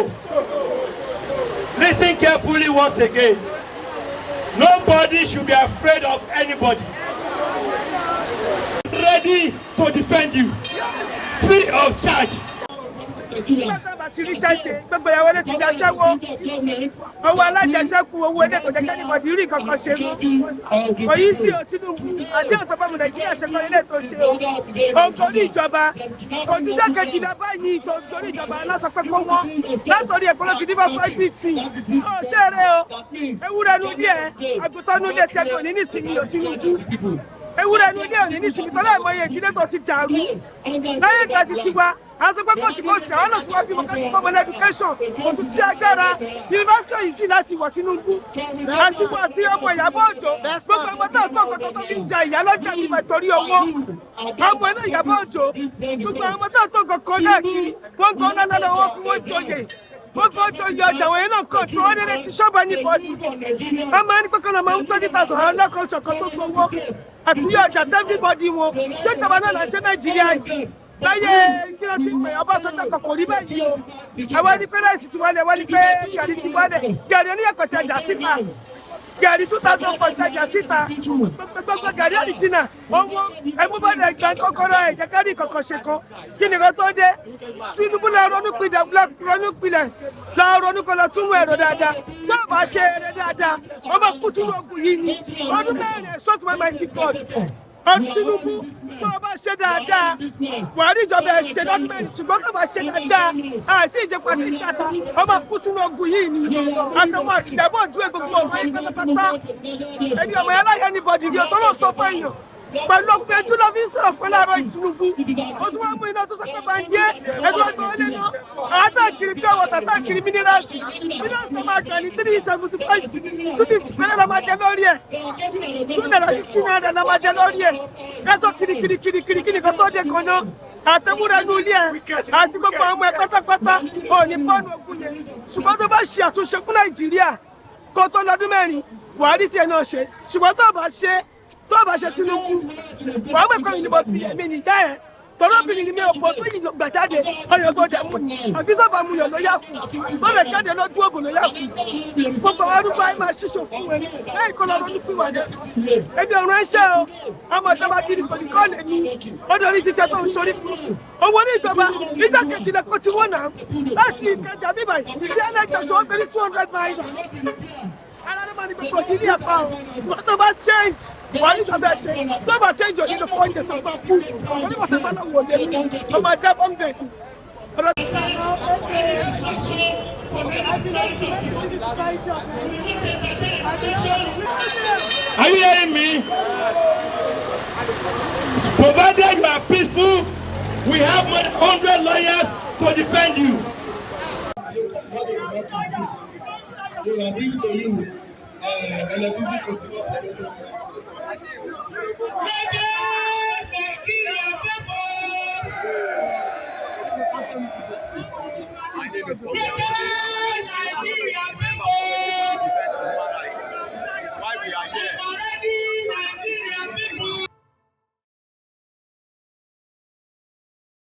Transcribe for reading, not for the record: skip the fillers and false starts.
No. Listen carefully once again. Nobody should be afraid of anybody. Ready to defend you, free of charge. Ti ríṣẹ́ ṣe gbogbo ìyàwó lè ti daṣẹ́wó owó alájẹsẹ́kù owó ilé kò jẹ́ kẹ́nìbọ̀dì rí kankan ṣe mọ́ kò yí sí o Tinubu àdéhùn tó bá mu Nàìjíríà ṣe kọ́ ilé tó ṣe o òun torí ìjọba òtítọ́ kejìlá báyìí tó torí ìjọba aláṣọ pé kó wọ́n látọ̀rí ẹ̀kọ́ ló ti dín bá 550 ó ṣeré o ewúrẹ́ nu díẹ̀ àgùntàn nu díẹ̀ tí ẹ kò ní nísìnyí o Tinubu ewúrẹ́ nu díẹ̀ ò ní nísìnyí tọ́lá ìmọ̀ye ìdílé tó ti dàrú láyé ìgbà ti tiwa àwọn pé kòsìkòsì àwọn náà tí wọ́n bí mo kẹ́kọ̀ọ́ fọ́mọ education kò tún sí agbára yunifásitì yìí sì láti wọ̀ Tinubu àti wọ́n àti ọmọ Ìyábọ̀ Òjó gbogbo ọmọ tó tó kọ́kọ́ tó fi ń ja ìyá lọ́jà nípa ìtorí owó ọmọ iná Ìyábọ̀ Òjó gbogbo ọmọ tó tó kọ́kọ́ náà kiri wọ́n gbọ́ ọ́nà náà wọ́n fi wọ́n joyè wọ́n fi wọ́n joyè ọjà wọ̀nyí náà kàn tí wọ́n nílé ti ṣọ́ọ̀bù ẹni bọ́ọ̀dù ọmọ ẹni pẹ́kọ́ náà máa ń tọ́jú tàṣọ àwọn ọlọ́kọ̀ ṣọ̀kan tó gbowó àti yọ ọjà tẹ́fíbọ́dì wọn ṣé ìjọba náà là ń ṣe Nàìjíríà yìí láyé kí ló ti pè Ọbásanjọ́ kan kò rí báyìí o àwọn ní pé ráìsì ti wálé wọ́n ní pé gàrí ti wálé gàrí oníyẹ̀kọ̀ ti ẹja síta gàrí 2004 ti ẹja síta gbogbo gàrí àdìjìnà owó ẹmúbọ̀dẹ̀ ìgbà kọ́kọ́rọ́ ẹ̀jẹ̀ kárí kọ̀kọ́ ṣe kan kí ni kan tó dé Tinubu lọ ronú pilẹ̀ lọ ronú kọ́ lọ túnú ẹ̀rọ dáadáa tó o bá ṣe eré dáadáa wọ́n máa kú sínú ogun yìí ni ọdún mẹ́rin short my mighty God Tinubu tó o bá ṣe dáadáa Buhari ìjọba ẹ ṣe dọ́kúmẹ̀ntì ṣùgbọ́n tó o bá ṣe dáadáa àti ìjẹ́pọ̀ àti ìjàta wọ́n máa kú sínú ogun yìí ni àtàwọn àti Ìyábọ̀ Òjó gbogbo ọmọ yìí pátápátá ẹni ọmọ yẹn láyé ní bọ̀dì rí o tó lọ sọ fún èèyàn pẹ̀lú ọgbẹ́ ẹjú lọ fi ń sọ̀rọ̀ fún láàárọ̀ Tinubu ó tún wá mú iná tó sọ pé bá ń yé ẹgbẹ́ ọgbẹ́ wọlé náà àtàkiri pure water àtàkiri minerals tó máa gbà ní 375 250 pẹ̀lẹ́ la máa jẹ lórí ẹ̀ 250 naira la máa jẹ lórí ẹ̀ kẹ́tọ́ kirikiri kan tó dé kan náà àtẹ̀wúrẹ́ nu ilé ẹ̀ àti gbogbo àwọn ẹ̀ pátápátá ò ní pọ́ọ̀nù ogun yẹn ṣùgbọ́n tó bá ṣe àtúnṣe fún Nàìjíríà kó tó lọ́dún mẹ́rin Buhari tiẹ̀ náà ṣe ṣùgbọ́n tó bá ṣe Tinubu wàá gbẹ̀kọ́ ìdìbò bí èmi nìyá ẹ̀ tọ́lọ́bìnrin ni mi ò bọ̀ tó yìí gbà jáde ọyọ̀ tó dẹ̀ mú àfi tó bá mu yọ̀ ló yà kù tó lè jáde lójú ògùn ló yà kù gbogbo àwọn arúgbó ayé máa ṣíṣò fún ẹ lẹ́yìn kọ́ lọ́rọ́ nípìn wà dé ebi ọ̀rọ̀ ẹ̀ṣẹ̀ o ọmọ ìjọba gidi kò ní kọ́ lè ní ọdún orí títẹ tó ń sọrí owó ní ìjọba ìjà kejì lẹ́kọ́ tí wọ́n náà láti Ìkẹjà bíbà ìdí ẹlẹ́jọ̀ṣọ́ ó bẹ̀rẹ̀ 200 naira alámọ̀ni gbogbo ìdílé ẹ̀fà o ṣùgbọ́n tó bá change wàá ní ìjọba ẹ̀ṣẹ̀ tó bá change òní ló fọ́ oúnjẹ sọ̀gbọ́n kú oníwọ̀sẹ̀ bá náà wò lé ọmọ ẹja bọ́m̀bẹ̀. Are you hearing me? Provided you are peaceful, we have more than 100 lawyers to defend you. They will bring to you electricity. People!